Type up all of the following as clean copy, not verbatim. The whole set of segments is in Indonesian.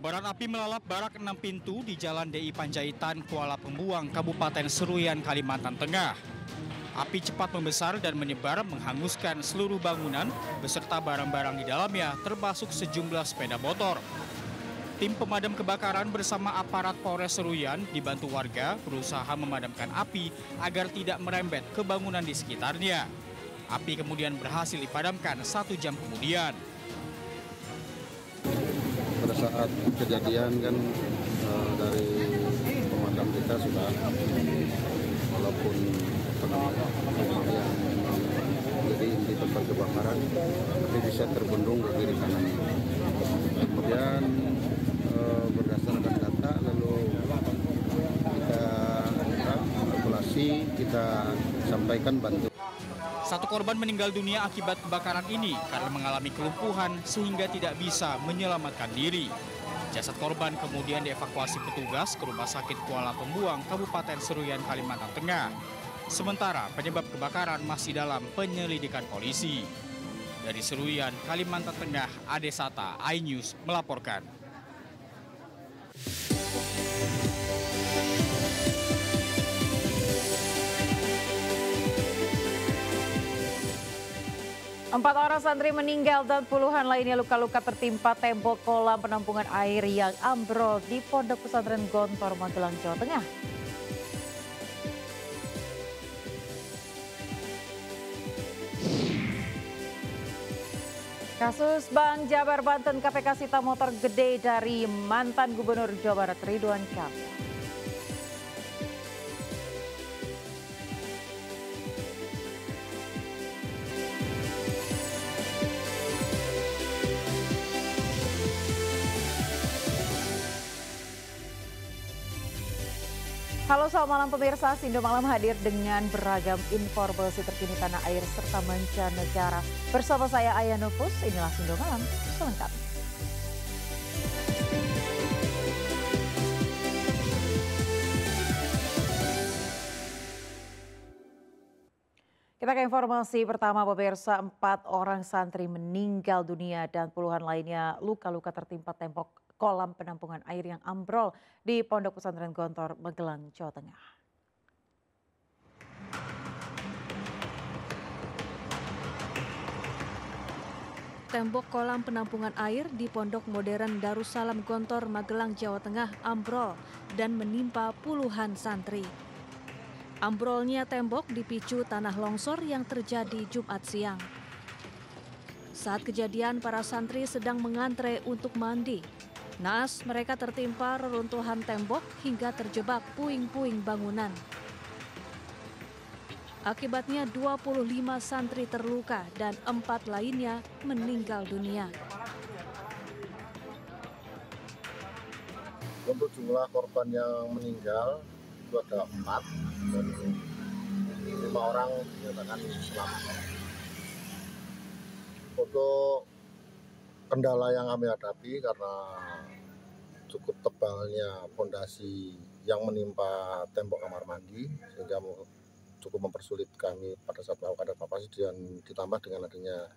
Kobaran api melalap barak 6 pintu di Jalan DI Panjaitan, Kuala Pembuang, Kabupaten Seruyan, Kalimantan Tengah. Api cepat membesar dan menyebar menghanguskan seluruh bangunan beserta barang-barang di dalamnya termasuk sejumlah sepeda motor. Tim pemadam kebakaran bersama aparat Polres Seruyan dibantu warga berusaha memadamkan api agar tidak merembet ke bangunan di sekitarnya. Api kemudian berhasil dipadamkan 1 jam kemudian. Pada saat kejadian kan dari pemadam kita sudah, walaupun yang jadi inti tempat kebakaran, tapi bisa terbendung ke kiri kanan. Kemudian berdasarkan data lalu kita kalkulasi, kita sampaikan bantuan. 1 korban meninggal dunia akibat kebakaran ini karena mengalami kelumpuhan sehingga tidak bisa menyelamatkan diri. Jasad korban kemudian dievakuasi petugas ke Rumah Sakit Kuala Pembuang, Kabupaten Seruyan, Kalimantan Tengah. Sementara penyebab kebakaran masih dalam penyelidikan polisi. Dari Seruyan, Kalimantan Tengah, Ade Sata, iNews melaporkan. Empat orang santri meninggal dan puluhan lainnya luka-luka tertimpa tembok kolam penampungan air yang ambrol di Pondok Pesantren Gontor, Magelang, Jawa Tengah. Kasus Bank Jabar Banten, KPK sita motor gede dari mantan Gubernur Jawa Barat Ridwan Kamil. Halo, selamat malam pemirsa. Sindo Malam hadir dengan beragam informasi terkini tanah air serta mancanegara. Bersama saya Aya Nufus, inilah Sindo Malam selengkapnya. Kita ke informasi pertama pemirsa, 4 orang santri meninggal dunia dan puluhan lainnya luka-luka tertimpa tembok kolam penampungan air yang ambrol di Pondok Pesantren Gontor, Magelang, Jawa Tengah. Tembok kolam penampungan air di Pondok Modern Darussalam Gontor, Magelang, Jawa Tengah ambrol dan menimpa puluhan santri. Ambrolnya tembok dipicu tanah longsor yang terjadi Jumat siang. Saat kejadian, para santri sedang mengantre untuk mandi. Naas mereka tertimpa reruntuhan tembok hingga terjebak puing-puing bangunan. Akibatnya 25 santri terluka dan 4 lainnya meninggal dunia. Untuk jumlah korban yang meninggal itu ada 4 dan 5 orang dinyatakan selamat. Untuk kendala yang kami hadapi karena cukup tebalnya fondasi yang menimpa tembok kamar mandi sehingga cukup mempersulit kami pada saat melakukan evakuasi, dan ditambah dengan adanya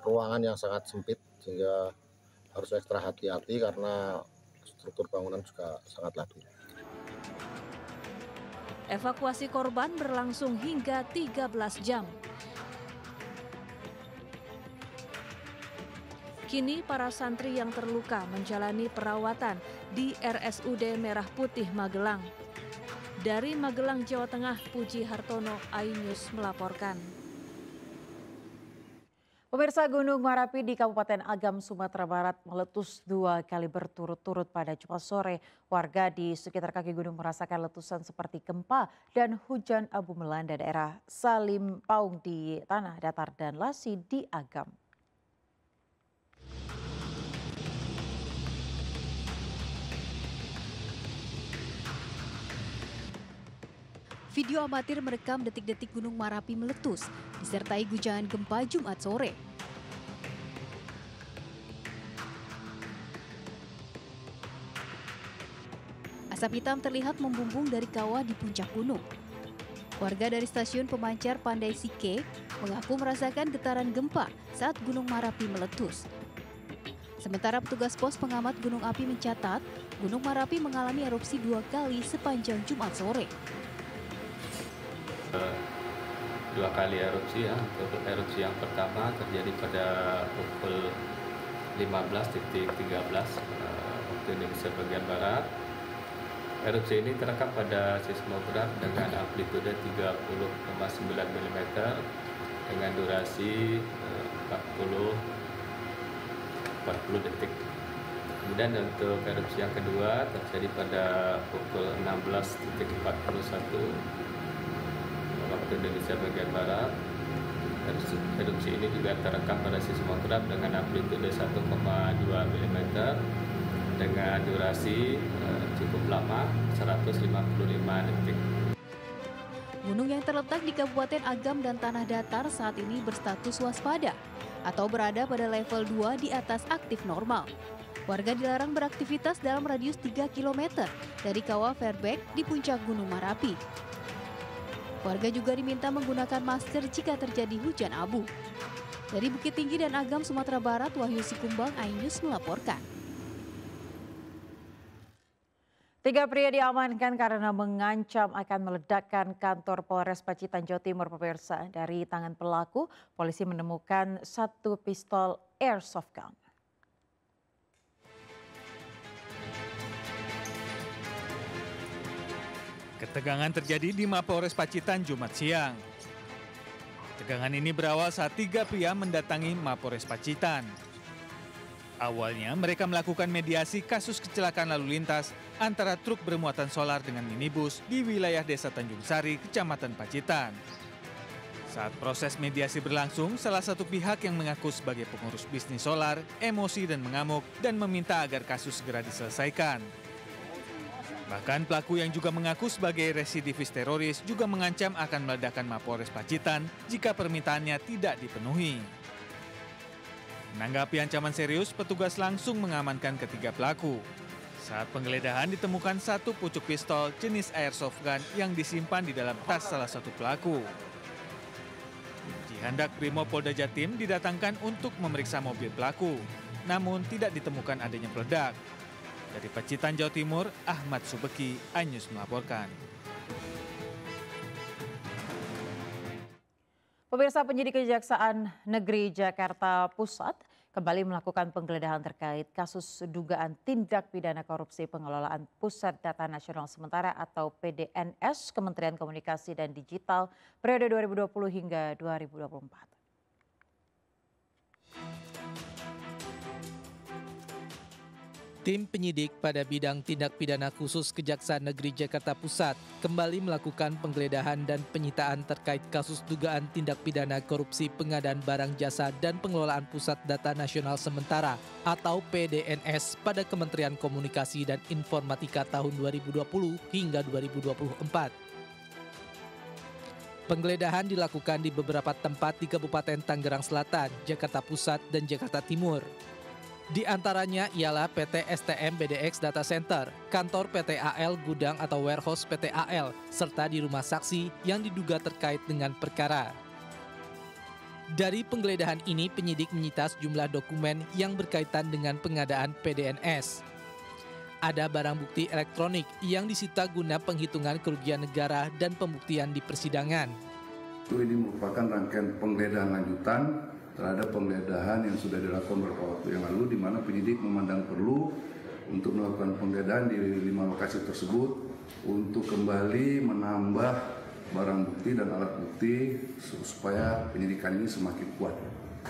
ruangan yang sangat sempit sehingga harus ekstra hati-hati karena struktur bangunan juga sangat labil. Evakuasi korban berlangsung hingga 13 jam. Kini para santri yang terluka menjalani perawatan di RSUD Merah Putih Magelang. Dari Magelang, Jawa Tengah, Puji Hartono, iNews melaporkan. Pemirsa, Gunung Merapi di Kabupaten Agam, Sumatera Barat meletus 2 kali berturut-turut pada Jumat sore. Warga di sekitar kaki gunung merasakan letusan seperti gempa dan hujan abu melanda daerah Salim Paung di Tanah Datar dan Lasi di Agam. Video amatir merekam detik-detik Gunung Merapi meletus, disertai guncangan gempa Jumat sore. Asap hitam terlihat membumbung dari kawah di puncak gunung. Warga dari stasiun pemancar Pandai Sike mengaku merasakan getaran gempa saat Gunung Merapi meletus. Sementara petugas pos pengamat gunung api mencatat, Gunung Merapi mengalami erupsi 2 kali sepanjang Jumat sore. 2 kali erupsi ya. Untuk erupsi yang pertama terjadi pada pukul 15.13 waktu Indonesia bagian barat. Erupsi ini terekam pada seismograf dengan amplitude 30,9 mm dengan durasi 40 detik. Kemudian untuk erupsi yang kedua terjadi pada pukul 16.41 waktu Indonesia bagian barat. Erupsi ini juga terekam pada seismograf dengan amplitude 1,2 mm dengan durasi cukup lama 155 detik. Gunung yang terletak di Kabupaten Agam dan Tanah Datar saat ini berstatus waspada atau berada pada level 2 di atas aktif normal. Warga dilarang beraktivitas dalam radius 3 km dari Kawah Fairbank di puncak Gunung Merapi. Warga juga diminta menggunakan masker jika terjadi hujan abu. Dari Bukit Tinggi dan Agam, Sumatera Barat, Wahyu Sikumbang, iNews melaporkan. 3 pria diamankan karena mengancam akan meledakkan kantor Polres Pacitan, Jawa Timur, pemirsa. Dari tangan pelaku, polisi menemukan 1 pistol airsoft gun. Ketegangan terjadi di Mapolres Pacitan Jumat siang. Tegangan ini berawal saat 3 pria mendatangi Mapolres Pacitan. Awalnya mereka melakukan mediasi kasus kecelakaan lalu lintas antara truk bermuatan solar dengan minibus di wilayah Desa Tanjung Sari, Kecamatan Pacitan. Saat proses mediasi berlangsung, salah satu pihak yang mengaku sebagai pengurus bisnis solar emosi dan mengamuk dan meminta agar kasus segera diselesaikan. Bahkan pelaku yang juga mengaku sebagai residivis teroris juga mengancam akan meledakkan Mapolres Pacitan jika permintaannya tidak dipenuhi. Menanggapi ancaman serius, petugas langsung mengamankan ketiga pelaku. Saat penggeledahan ditemukan 1 pucuk pistol jenis airsoft gun yang disimpan di dalam tas salah satu pelaku. Jihandak Brimopolda Jatim didatangkan untuk memeriksa mobil pelaku, namun tidak ditemukan adanya peledak. Dari Pacitan, Jawa Timur, Ahmad Subeki, iNews melaporkan. Pemirsa, penyidik Kejaksaan Negeri Jakarta Pusat kembali melakukan penggeledahan terkait kasus dugaan tindak pidana korupsi pengelolaan Pusat Data Nasional Sementara atau PDNS Kementerian Komunikasi dan Digital periode 2020 hingga 2024. Tim penyidik pada bidang tindak pidana khusus Kejaksaan Negeri Jakarta Pusat kembali melakukan penggeledahan dan penyitaan terkait kasus dugaan tindak pidana korupsi pengadaan barang jasa dan pengelolaan Pusat Data Nasional Sementara atau PDNS pada Kementerian Komunikasi dan Informatika tahun 2020 hingga 2024. Penggeledahan dilakukan di beberapa tempat di Kabupaten Tangerang Selatan, Jakarta Pusat, dan Jakarta Timur. Di antaranya ialah PT STM BDX Data Center, kantor PT AL Gudang atau Warehouse PT AL, serta di rumah saksi yang diduga terkait dengan perkara. Dari penggeledahan ini, penyidik menyita sejumlah dokumen yang berkaitan dengan pengadaan PDNS. Ada barang bukti elektronik yang disita guna penghitungan kerugian negara dan pembuktian di persidangan. Ini merupakan rangkaian penggeledahan lanjutan terhadap penggeledahan yang sudah dilakukan beberapa waktu yang lalu, di mana penyidik memandang perlu untuk melakukan penggeledahan di 5 lokasi tersebut untuk kembali menambah barang bukti dan alat bukti supaya penyidikan ini semakin kuat.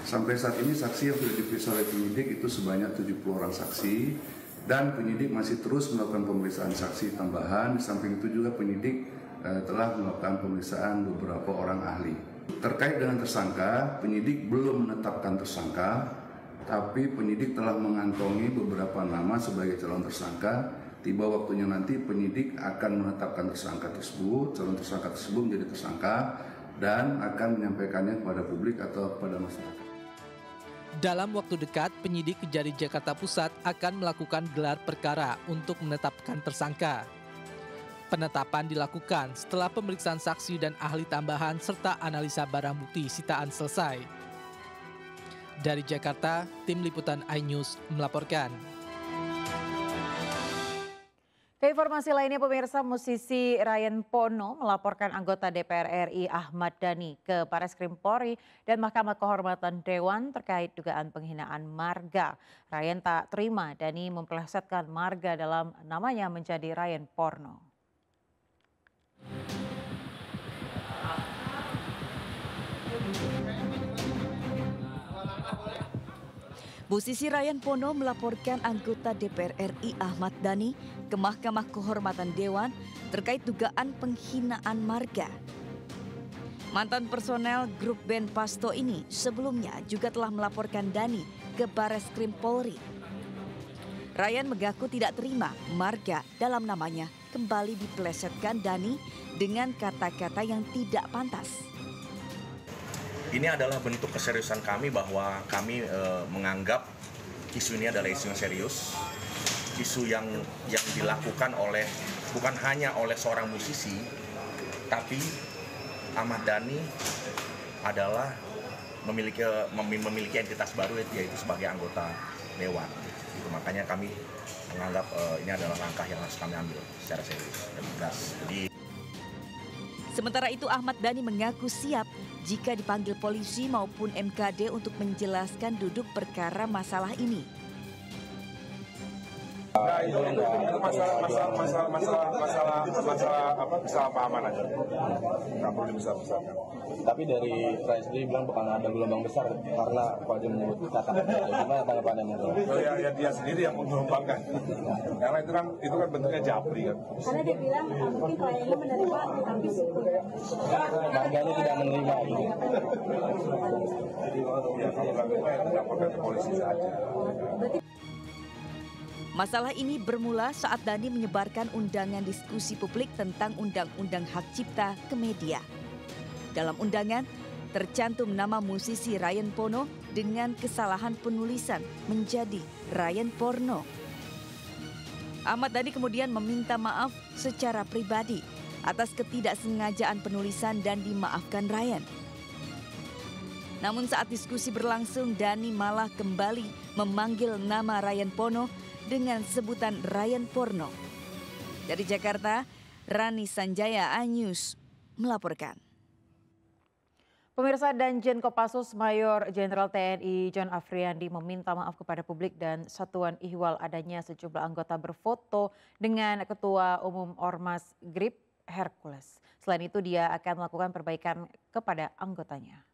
Sampai saat ini saksi yang sudah diperiksa oleh penyidik itu sebanyak 70 orang saksi dan penyidik masih terus melakukan pemeriksaan saksi tambahan. Di samping itu juga penyidik telah melakukan pemeriksaan beberapa orang ahli. Terkait dengan tersangka, penyidik belum menetapkan tersangka, tapi penyidik telah mengantongi beberapa nama sebagai calon tersangka. Tiba waktunya nanti penyidik akan menetapkan tersangka tersebut, calon tersangka tersebut menjadi tersangka, dan akan menyampaikannya kepada publik atau kepada masyarakat. Dalam waktu dekat, penyidik Kejari Jakarta Pusat akan melakukan gelar perkara untuk menetapkan tersangka. Penetapan dilakukan setelah pemeriksaan saksi dan ahli tambahan serta analisa barang bukti sitaan selesai. Dari Jakarta, Tim Liputan iNews melaporkan. Keinformasi lainnya, pemirsa, musisi Ryan Pono melaporkan anggota DPR RI Ahmad Dhani ke Bareskrim Polri dan Mahkamah Kehormatan Dewan terkait dugaan penghinaan marga. Ryan tak terima Dhani mempelesetkan marga dalam namanya menjadi Ryan Porno. Musisi Ryan Pono melaporkan anggota DPR RI Ahmad Dhani ke Mahkamah Kehormatan Dewan terkait dugaan penghinaan marga. Mantan personel grup band Pasto ini sebelumnya juga telah melaporkan Dhani ke Bareskrim Polri. Ryan mengaku tidak terima marga dalam namanya kembali dipelesetkan Dhani dengan kata-kata yang tidak pantas. Ini adalah bentuk keseriusan kami bahwa kami menganggap isu ini adalah isu yang serius, isu yang dilakukan oleh bukan hanya oleh seorang musisi, tapi Ahmad Dhani adalah memiliki entitas baru yaitu sebagai anggota dewan. Itu makanya kami menganggap ini adalah langkah yang harus kami ambil secara serius dan tegas. Sementara itu Ahmad Dhani mengaku siap jika dipanggil polisi maupun MKD untuk menjelaskan duduk perkara masalah ini. Nah, itu masalah pahaman aja. Nggak perlu dibesar-besarkan. Tapi dari Ryan sendiri bilang bakal ada gelombang besar karena Pak Jum menyebut kata-kata. Gimana tanggapannya menurut? Ya dia sendiri yang menggelombangkan. Karena itu kan bentuknya japri kan. Karena dia bilang mungkin kliennya menerima tapi marganya tidak menerima. Jadi kalau nggak terima ya dilaporkan ke polisi saja. Masalah ini bermula saat Dhani menyebarkan undangan diskusi publik tentang Undang-Undang Hak Cipta ke media. Dalam undangan, tercantum nama musisi Ryan Pono dengan kesalahan penulisan menjadi Ryan Porno. Ahmad Dhani kemudian meminta maaf secara pribadi atas ketidaksengajaan penulisan dan dimaafkan Ryan. Namun saat diskusi berlangsung, Dhani malah kembali memanggil nama Ryan Pono dengan sebutan Ryan Porno. Dari Jakarta, Rani Sanjaya, iNews melaporkan. Pemirsa, Danjen Kopassus Mayor Jenderal TNI John Afriandi meminta maaf kepada publik dan Satuan Ihwal adanya sejumlah anggota berfoto dengan Ketua Umum Ormas GRIP Hercules. Selain itu, dia akan melakukan perbaikan kepada anggotanya.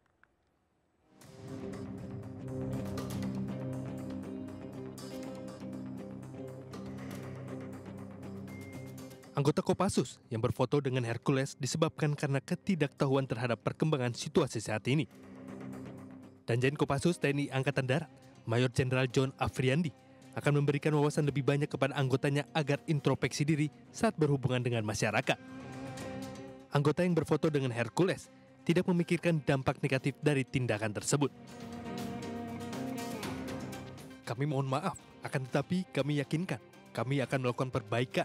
Anggota Kopassus yang berfoto dengan Hercules disebabkan karena ketidaktahuan terhadap perkembangan situasi saat ini. Danjen Kopassus TNI Angkatan Darat, Mayor Jenderal John Afriandi, akan memberikan wawasan lebih banyak kepada anggotanya agar introspeksi diri saat berhubungan dengan masyarakat. Anggota yang berfoto dengan Hercules tidak memikirkan dampak negatif dari tindakan tersebut. Kami mohon maaf, akan tetapi kami yakinkan kami akan melakukan perbaikan.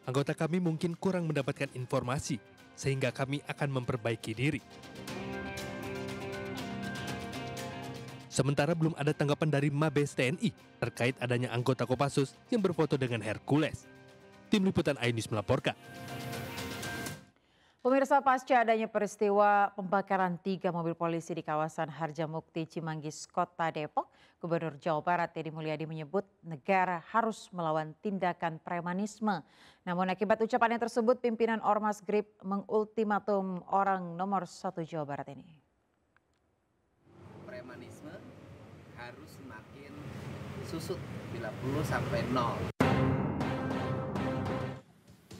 Anggota kami mungkin kurang mendapatkan informasi, sehingga kami akan memperbaiki diri. Sementara belum ada tanggapan dari Mabes TNI terkait adanya anggota Kopassus yang berfoto dengan Hercules. Tim Liputan iNews melaporkan. Pemirsa, pasca adanya peristiwa pembakaran 3 mobil polisi di kawasan Harjamukti, Cimanggis, Kota Depok, Gubernur Jawa Barat Deddy Mulyadi menyebut negara harus melawan tindakan premanisme. Namun akibat ucapannya tersebut, pimpinan Ormas GRIP mengultimatum orang nomor 1 Jawa Barat ini. Premanisme harus semakin susut bila perlu sampai 0.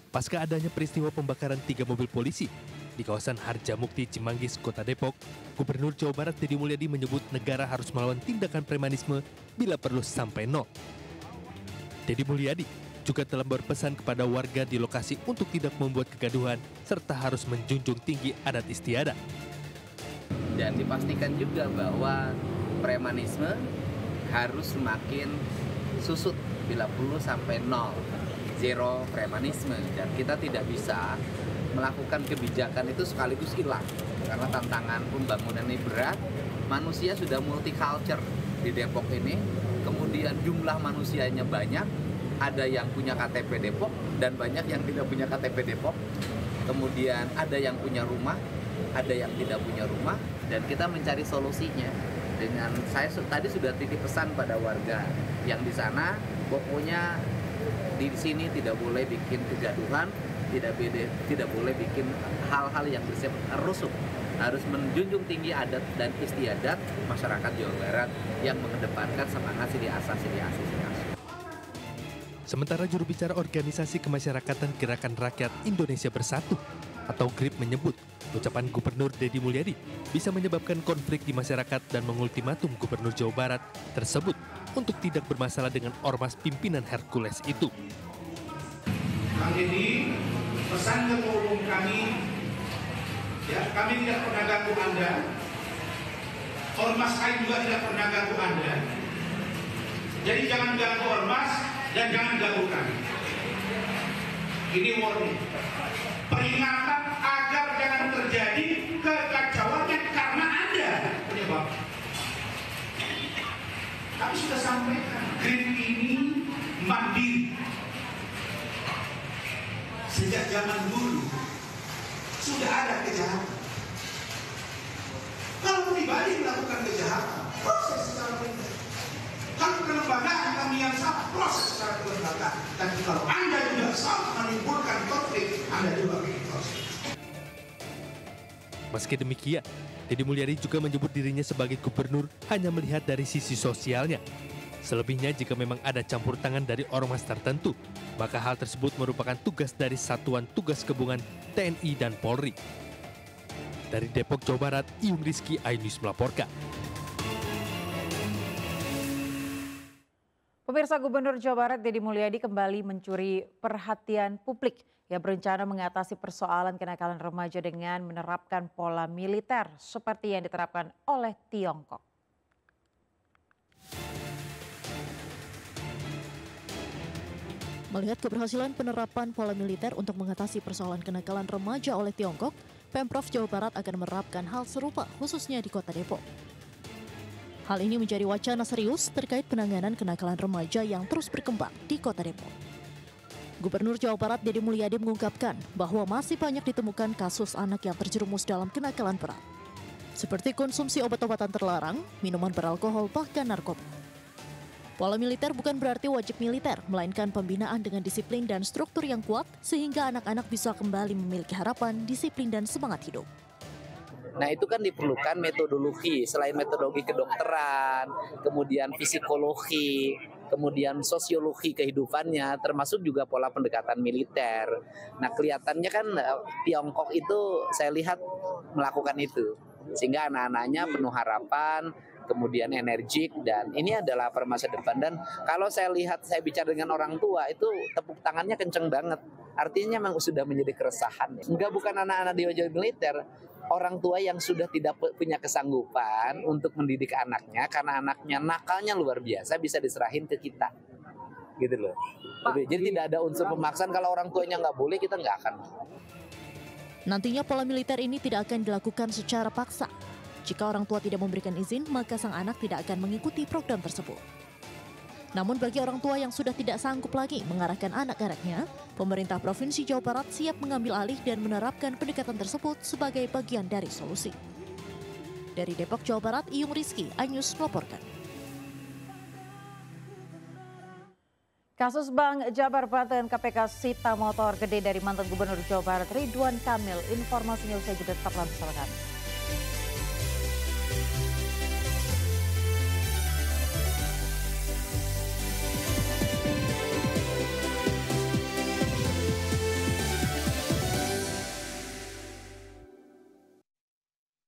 Pasca adanya peristiwa pembakaran 3 mobil polisi di kawasan Harjamukti, Cimanggis, Kota Depok, Gubernur Jawa Barat Deddy Mulyadi menyebut negara harus melawan tindakan premanisme bila perlu sampai 0. Deddy Mulyadi juga telah berpesan kepada warga di lokasi untuk tidak membuat kegaduhan serta harus menjunjung tinggi adat istiadat. Dan dipastikan juga bahwa premanisme harus semakin susut bila perlu sampai 0. Zero premanisme, dan kita tidak bisa melakukan kebijakan itu sekaligus hilang karena tantangan pembangunan ini berat manusia sudah multicultural di Depok ini, kemudian jumlah manusianya banyak, ada yang punya KTP Depok dan banyak yang tidak punya KTP Depok, kemudian ada yang punya rumah, ada yang tidak punya rumah, dan kita mencari solusinya. Dengan saya tadi sudah titip pesan pada warga yang di sana, pokoknya di sini tidak boleh bikin kegaduhan, tidak boleh bikin hal-hal yang bersifat rusuh. Harus menjunjung tinggi adat dan istiadat masyarakat Jawa Barat yang mengedepankan semangat sili asah. Sementara juru bicara Organisasi Kemasyarakatan Gerakan Rakyat Indonesia Bersatu atau GRIP menyebut ucapan Gubernur Deddy Mulyadi bisa menyebabkan konflik di masyarakat dan mengultimatum Gubernur Jawa Barat tersebut untuk tidak bermasalah dengan ormas pimpinan Hercules itu. Kang Deddy, pesan ketua umum kami, ya, kami tidak pernah ganggu Anda, ormas lain juga tidak pernah ganggu Anda. Jadi jangan ganggu ormas dan jangan ganggu kami. Ini warning, peringatan agar jangan terjadi kekacauan yang karena Anda penyebab. Kami sudah sampaikan, GRIP ini mandiri. Sejak zaman dulu sudah ada kejahatan. Kalau pribadi melakukan kejahatan, proses secara pribadi. Kalau kelembagaan kami yang sama, proses secara kelembagaan. Dan kalau Anda juga sama menimbulkan konflik, Anda juga bikin proses. Meski demikian, Deddy Mulyadi juga menyebut dirinya sebagai gubernur hanya melihat dari sisi sosialnya. Selebihnya jika memang ada campur tangan dari ormas tertentu, maka hal tersebut merupakan tugas dari Satuan Tugas Gabungan TNI dan Polri. Dari Depok, Jawa Barat, Iyung Rizky, iNews melaporkan. Pemirsa, Gubernur Jawa Barat Deddy Mulyadi kembali mencuri perhatian publik. Ia berencana mengatasi persoalan kenakalan remaja dengan menerapkan pola militer seperti yang diterapkan oleh Tiongkok. Melihat keberhasilan penerapan pola militer untuk mengatasi persoalan kenakalan remaja oleh Tiongkok, Pemprov Jawa Barat akan menerapkan hal serupa khususnya di Kota Depok. Hal ini menjadi wacana serius terkait penanganan kenakalan remaja yang terus berkembang di Kota Depok. Gubernur Jawa Barat Deddy Mulyadi mengungkapkan bahwa masih banyak ditemukan kasus anak yang terjerumus dalam kenakalan berat, seperti konsumsi obat-obatan terlarang, minuman beralkohol, bahkan narkoba. Pola militer bukan berarti wajib militer, melainkan pembinaan dengan disiplin dan struktur yang kuat sehingga anak-anak bisa kembali memiliki harapan, disiplin, dan semangat hidup. Nah itu kan diperlukan metodologi, selain metodologi kedokteran, kemudian psikologi, kemudian sosiologi kehidupannya, termasuk juga pola pendekatan militer. Nah kelihatannya kan Tiongkok itu saya lihat melakukan itu, sehingga anak-anaknya penuh harapan, kemudian energik, dan ini adalah masa depan. Dan kalau saya lihat, saya bicara dengan orang tua, itu tepuk tangannya kenceng banget. Artinya memang sudah menjadi keresahan. Enggak, bukan anak-anak di wajah militer, orang tua yang sudah tidak punya kesanggupan untuk mendidik anaknya, karena anaknya nakalnya luar biasa, bisa diserahin ke kita. Gitu loh. Jadi tidak ada unsur pemaksaan, kalau orang tuanya nggak boleh, kita nggak akan. Nantinya pola militer ini tidak akan dilakukan secara paksa. Jika orang tua tidak memberikan izin, maka sang anak tidak akan mengikuti program tersebut. Namun bagi orang tua yang sudah tidak sanggup lagi mengarahkan anak-anaknya, pemerintah Provinsi Jawa Barat siap mengambil alih dan menerapkan pendekatan tersebut sebagai bagian dari solusi. Dari Depok, Jawa Barat, Iyung Rizky, iNews melaporkan. Kasus Bank Jabar Banten, KPK sita motor gede dari mantan Gubernur Jawa Barat Ridwan Kamil. Informasinya usai jeda, tetaplah bersama kami.